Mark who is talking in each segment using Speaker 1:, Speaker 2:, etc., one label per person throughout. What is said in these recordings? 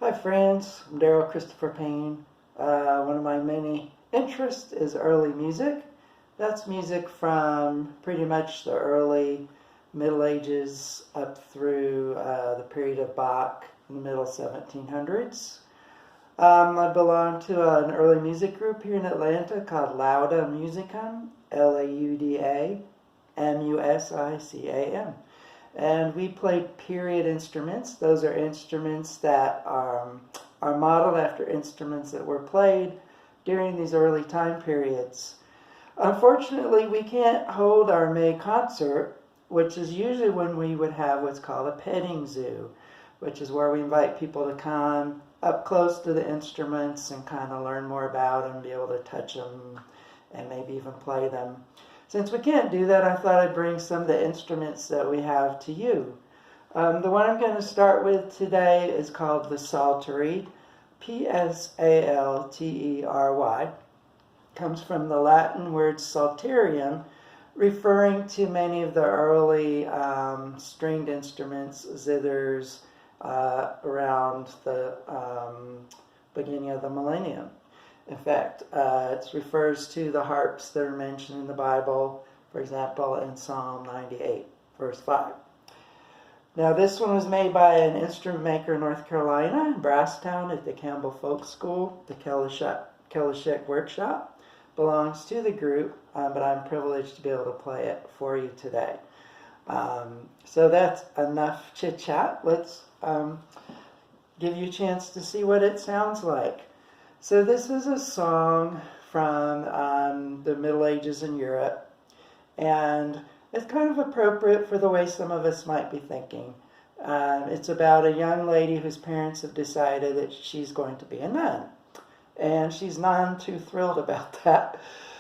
Speaker 1: Hi friends, I'm Darryl-Christopher Payne. One of my many interests is early music. That's music from pretty much the early Middle Ages up through the period of Bach in the middle 1700s. I belong to an early music group here in Atlanta called Lauda Musicum, Lauda-Musicam. And we play period instruments. Those are instruments that are modeled after instruments that were played during these early time periods. Unfortunately, we can't hold our May concert, which is usually when we would have what's called a petting zoo, which is where we invite people to come up close to the instruments and kind of learn more about them, be able to touch them, and maybe even play them. Since we can't do that, I thought I'd bring some of the instruments that we have to you. The one I'm going to start with today is called the Psaltery, Psaltery. Comes from the Latin word psalterium, referring to many of the early stringed instruments, zithers, around the beginning of the millennium. In fact, it refers to the harps that are mentioned in the Bible, for example, in Psalm 98, verse 5. Now, this one was made by an instrument maker in North Carolina, in Brasstown at the Campbell Folk School. The Kelishek Workshop belongs to the group, but I'm privileged to be able to play it for you today. So that's enough chit-chat. Let's give you a chance to see what it sounds like. So this is a song from the Middle Ages in Europe, and it's kind of appropriate for the way some of us might be thinking. It's about a young lady whose parents have decided that she's going to be a nun, and she's none too thrilled about that.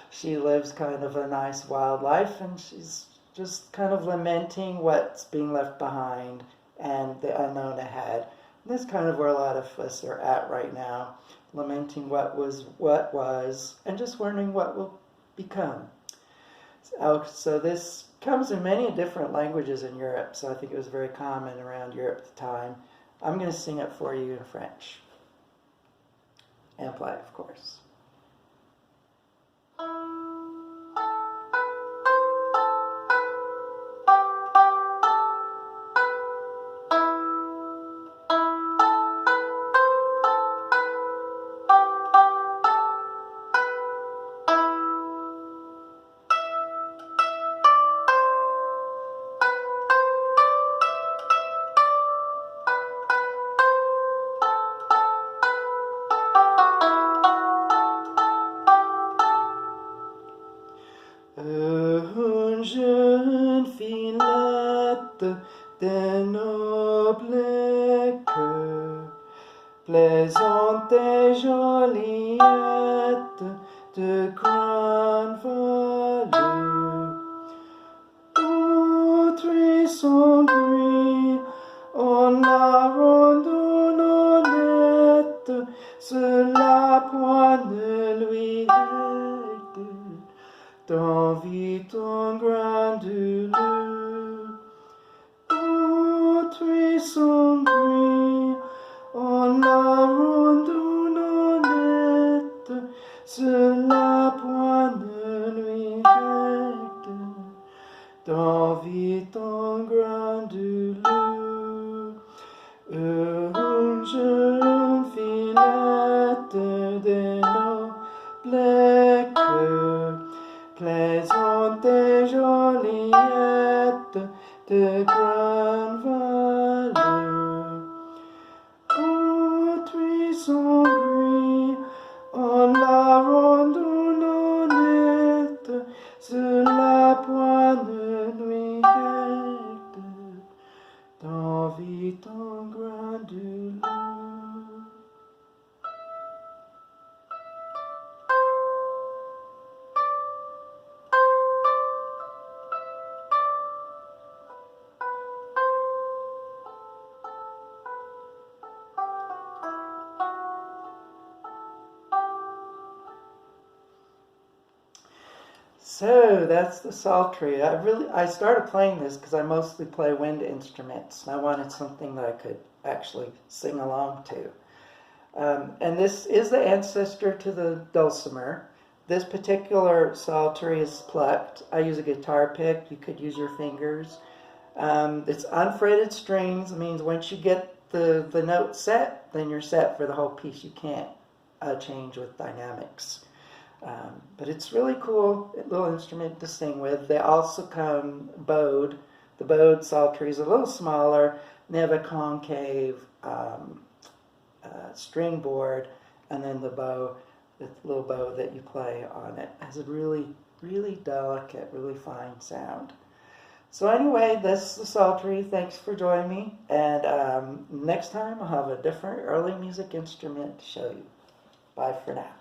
Speaker 1: She lives kind of a nice wild life, and she's just kind of lamenting what's being left behind and the unknown ahead. And that's kind of where a lot of us are at right now. Lamenting what was, and just wondering what will become. So this comes in many different languages in Europe, so I think it was very common around Europe at the time. I'm going to sing it for you in French. And play, of course. Une jeune fillette d'un noble cœur, plaisante et joliette de grande valeur. Autrui son bruit, on la rende honnête, cela point ne lui aide. D'envie ton grain de lait, autrui son bruit, on la rende honnête, cela point ne lui aide. D'envie ton grain de lait, une jeune fillette de noble cœur, plaisante et joliette de grande valeur. Autrui son bruit, on la rende honnête, cela point ne lui aide. D'envie ton grain de lait. So that's the Psaltery. I started playing this because I mostly play wind instruments, and I wanted something that I could actually sing along to. And this is the ancestor to the dulcimer. This particular psaltery is plucked. I use a guitar pick. You could use your fingers. It's unfretted strings. It means once you get the note set, then you're set for the whole piece. You can't change with dynamics. But it's really cool little instrument to sing with. They also come bowed. The bowed psaltery is a little smaller. They have a concave string board, and then the bow, the little bow that you play on it, has a really, really delicate, really fine sound. So anyway, this is the Psaltery. Thanks for joining me. And next time I'll have a different early music instrument to show you. Bye for now.